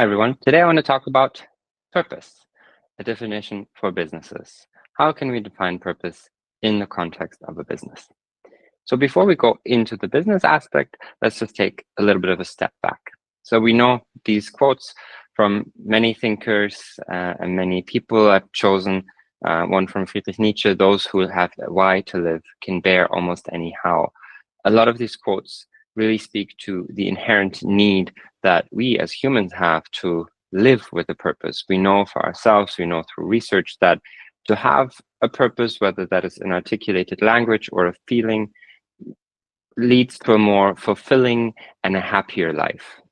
Hi everyone. Today I want to talk about purpose, a definition for businesses. How can we define purpose in the context of a business? So before we go into the business aspect, let's just take a little bit of a step back. So we know these quotes from many thinkers and many people. I've chosen one from Friedrich Nietzsche: "Those who have a why to live can bear almost any how." A lot of these quotes really speak to the inherent need that we as humans have to live with a purpose. We know for ourselves, we know through research that to have a purpose, whether that is an articulated language or a feeling, leads to a more fulfilling and a happier life,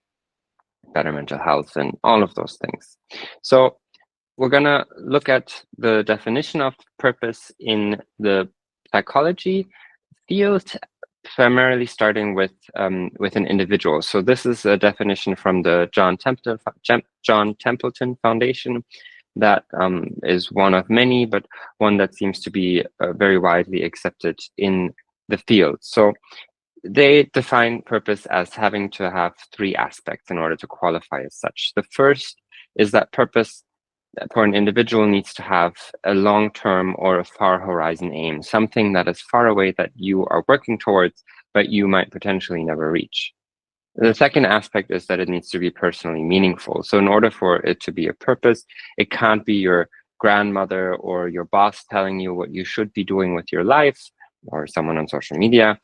better mental health, and all of those things. So we're going to look at the definition of purpose in the psychology field, primarily starting with an individual. So this is a definition from the John Templeton Foundation that is one of many, but one that seems to be very widely accepted in the field. So they define purpose as having to have three aspects in order to qualify as such. The first is that purpose for an individual needs to have a long-term or a far horizon aim, something that is far away that you are working towards, but you might potentially never reach. The second aspect is that it needs to be personally meaningful. So in order for it to be a purpose, it can't be your grandmother or your boss telling you what you should be doing with your life, or someone on social media,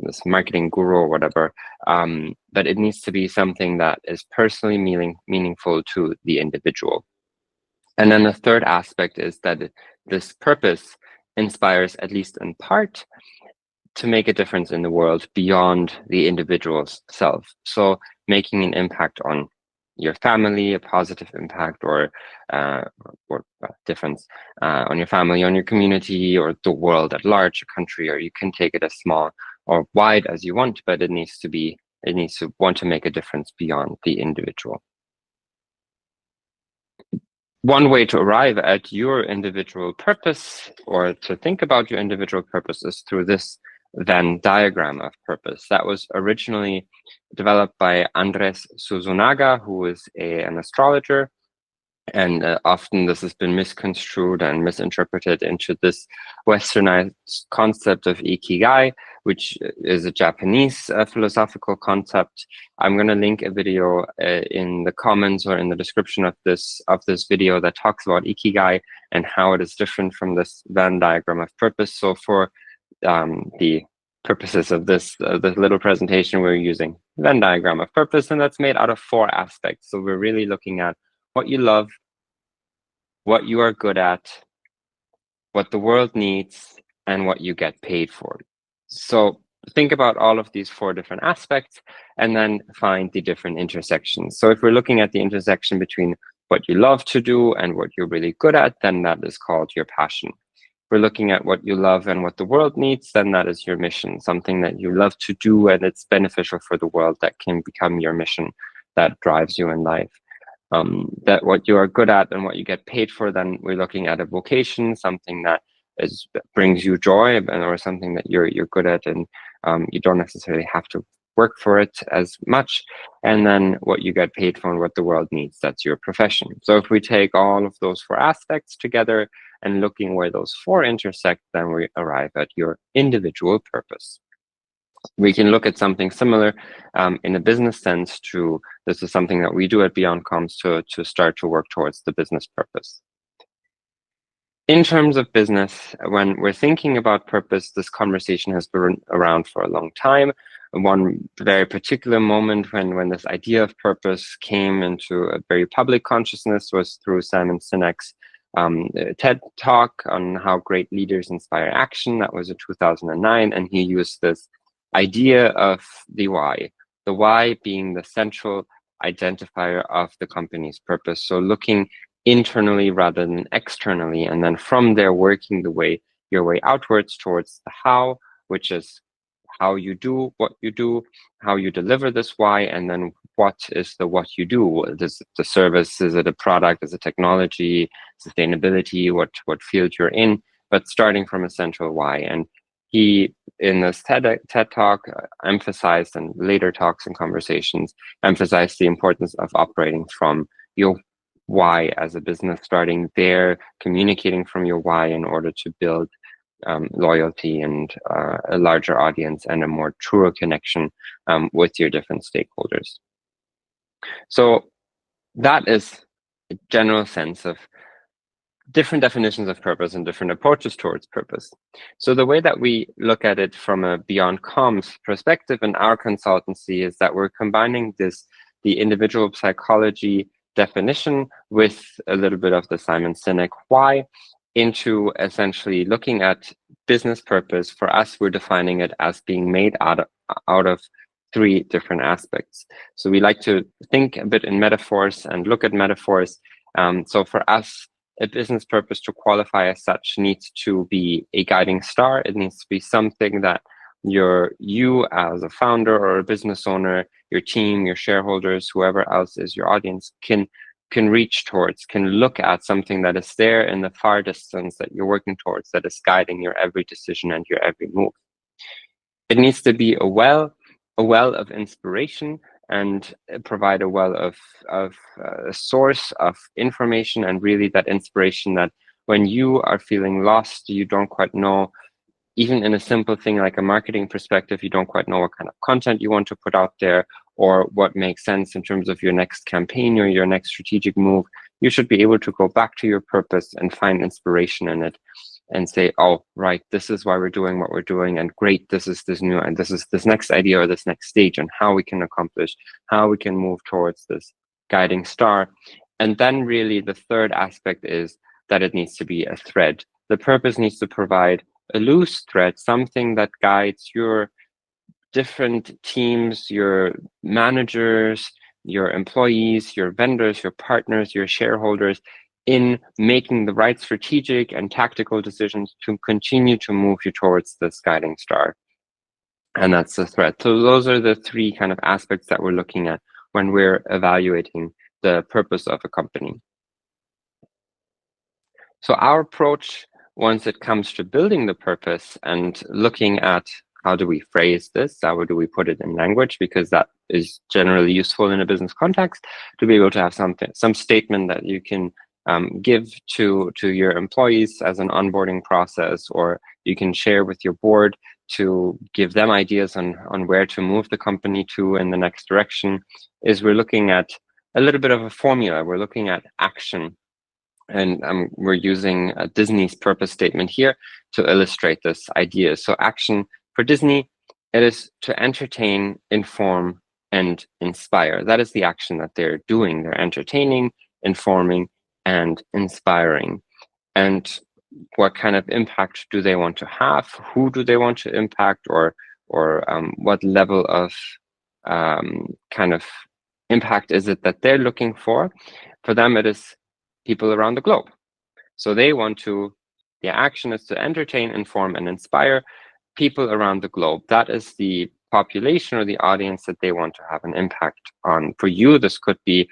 this marketing guru or whatever, but it needs to be something that is personally meaningful to the individual. And then the third aspect is that this purpose inspires, at least in part, to make a difference in the world beyond the individual's self. So making an impact on your family, a positive impact or difference on your family, on your community, or the world at large, a country, or you can take it as small or wide as you want, but it needs to want to make a difference beyond the individual. One way to arrive at your individual purpose, or to think about your individual purpose, is through this Venn diagram of purpose. That was originally developed by Andres Suzunaga, who is an astrologer. And often this has been misconstrued and misinterpreted into this westernized concept of ikigai, which is a Japanese philosophical concept. I'm going to link a video in the comments or in the description of this video that talks about ikigai and how it is different from this Venn diagram of purpose. So for the purposes of this little presentation, we're using Venn diagram of purpose, and that's made out of 4 aspects. So we're really looking at what you love, what you are good at, what the world needs, and what you get paid for. So think about all of these 4 different aspects and then find the different intersections. So if we're looking at the intersection between what you love to do and what you're really good at, then that is called your passion. If we're looking at what you love and what the world needs, then that is your mission, something that you love to do and it's beneficial for the world, that can become your mission that drives you in life. That what you are good at and what you get paid for, then we're looking at a vocation, something that brings you joy, or something that you're good at, and you don't necessarily have to work for it as much. And then what you get paid for and what the world needs, that's your profession. So if we take all of those 4 aspects together and looking where those 4 intersect, then we arrive at your individual purpose. We can look at something similar in a business sense to, this is something that we do at Beyond Comms to start to work towards the business purpose. In terms of business, when we're thinking about purpose, this conversation has been around for a long time. One very particular moment when this idea of purpose came into a very public consciousness was through Simon Sinek's TED Talk on how great leaders inspire action. That was in 2009, and he used this idea of the why being the central identifier of the company's purpose. So looking internally rather than externally, and then from there working your way outwards towards the how, which is how you do what you do, how you deliver this why, and then what is the what you do. Is it the service? Is it a product? Is it technology, sustainability? What field you're in? But starting from a central why. And He, in this TED talk, emphasized, and later talks and conversations, emphasized the importance of operating from your why as a business, starting there, communicating from your why in order to build loyalty and a larger audience and a more truer connection with your different stakeholders. So that is a general sense of different definitions of purpose and different approaches towards purpose. So the way that we look at it from a Beyond Comms perspective in our consultancy is that we're combining the individual psychology definition with a little bit of the Simon Sinek why into essentially looking at business purpose. For us, we're defining it as being made out of three different aspects. So we like to think a bit in metaphors and look at metaphors. So for us, a business purpose, to qualify as such, needs to be a guiding star. It needs to be something that you as a founder or a business owner, your team, your shareholders, whoever else is your audience, can reach towards, can look at something that is there in the far distance that you're working towards, that is guiding your every decision and your every move. It needs to be a well of inspiration and provide a well of a source of information, and really that inspiration that when you are feeling lost, you don't quite know, even in a simple thing like a marketing perspective, you don't quite know what kind of content you want to put out there or what makes sense in terms of your next campaign or your next strategic move. You should be able to go back to your purpose and find inspiration in it and say, oh, right, this is why we're doing what we're doing. And great, this is this new, and this is this next idea or this next stage, and how we can accomplish, how we can move towards this guiding star. And then really the third aspect is that it needs to be a thread. The purpose needs to provide a loose thread, something that guides your different teams, your managers, your employees, your vendors, your partners, your shareholders, in making the right strategic and tactical decisions to continue to move you towards this guiding star. And that's the thread. So those are the three kind of aspects that we're looking at when we're evaluating the purpose of a company. So our approach, once it comes to building the purpose and looking at how do we phrase this, how do we put it in language, because that is generally useful in a business context, to be able to have some statement that you can give to your employees as an onboarding process, or you can share with your board to give them ideas on where to move the company to in the next direction, is we're looking at a little bit of a formula. We're looking at action. And we're using Disney's purpose statement here to illustrate this idea. So action for Disney, it is to entertain, inform, and inspire. That is the action that they're doing. They're entertaining, informing, and inspiring. And what kind of impact do they want to have? Who do they want to impact? Or what level of kind of impact is it that they're looking for? For them, it is people around the globe. So they want to, the action is to entertain, inform, and inspire people around the globe. That is the population or the audience that they want to have an impact on. For you, this could be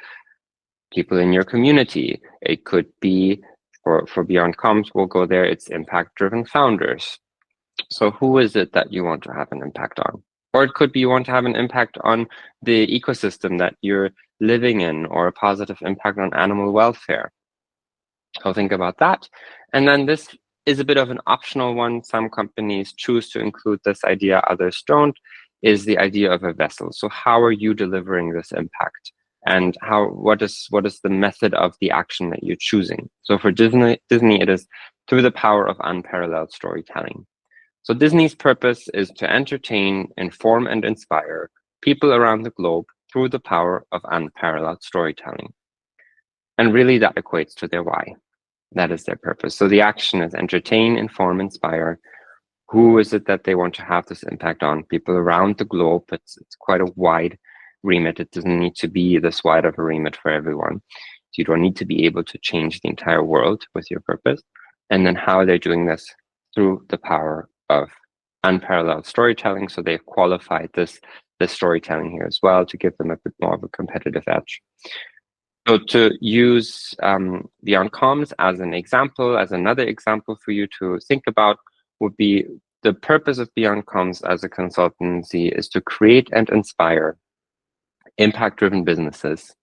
people in your community. It could be, for Beyond Comms, we'll go there, it's impact-driven founders. So who is it that you want to have an impact on? Or it could be you want to have an impact on the ecosystem that you're living in, or a positive impact on animal welfare. So think about that. And then this is a bit of an optional one. Some companies choose to include this idea, others don't, is the idea of a vessel. So how are you delivering this impact? And what is the method of the action that you're choosing? So for Disney, it is through the power of unparalleled storytelling. So Disney's purpose is to entertain, inform, and inspire people around the globe through the power of unparalleled storytelling. And really that equates to their why. That is their purpose. So the action is entertain, inform, inspire. Who is it that they want to have this impact on? People around the globe. It's quite a wide remit. It doesn't need to be this wide of a remit for everyone. So you don't need to be able to change the entire world with your purpose. And then how they're doing this through the power of unparalleled storytelling. So they've qualified this storytelling here as well to give them a bit more of a competitive edge. So to use Beyond Comms as an example, as another example for you to think about, would be the purpose of Beyond Comms as a consultancy is to create and inspire impact-driven businesses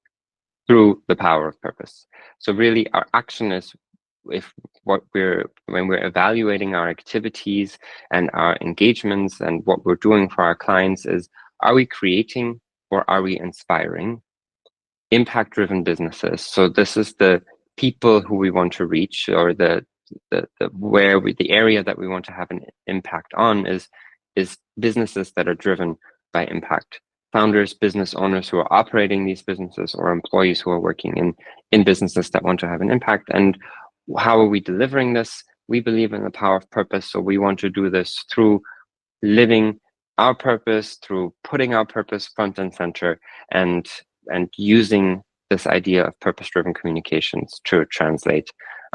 through the power of purpose. So really our action is, when we're evaluating our activities and our engagements and what we're doing for our clients, is, are we creating or are we inspiring impact-driven businesses? So this is the people who we want to reach, or the area that we want to have an impact on is businesses that are driven by impact. Founders, business owners who are operating these businesses, or employees who are working in businesses that want to have an impact. And how are we delivering this? We believe in the power of purpose. So we want to do this through living our purpose, through putting our purpose front and center, and using this idea of purpose-driven communications to translate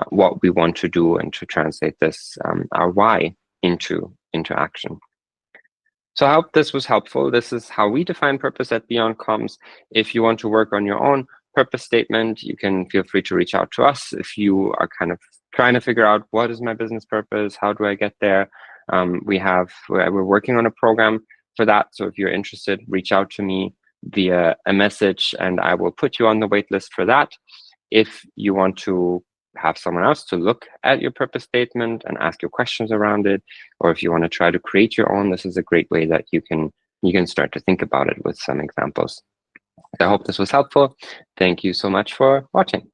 what we want to do, and to translate this, our why, into action. So I hope this was helpful. This is how we define purpose at Beyond Comms. If you want to work on your own purpose statement, you can feel free to reach out to us. If you are kind of trying to figure out, what is my business purpose? How do I get there? We're working on a program for that. So if you're interested, reach out to me via a message and I will put you on the wait list for that. If you want to have someone else to look at your purpose statement and ask you questions around it, or if you want to try to create your own, this is a great way that you can start to think about it with some examples. I hope this was helpful. Thank you so much for watching.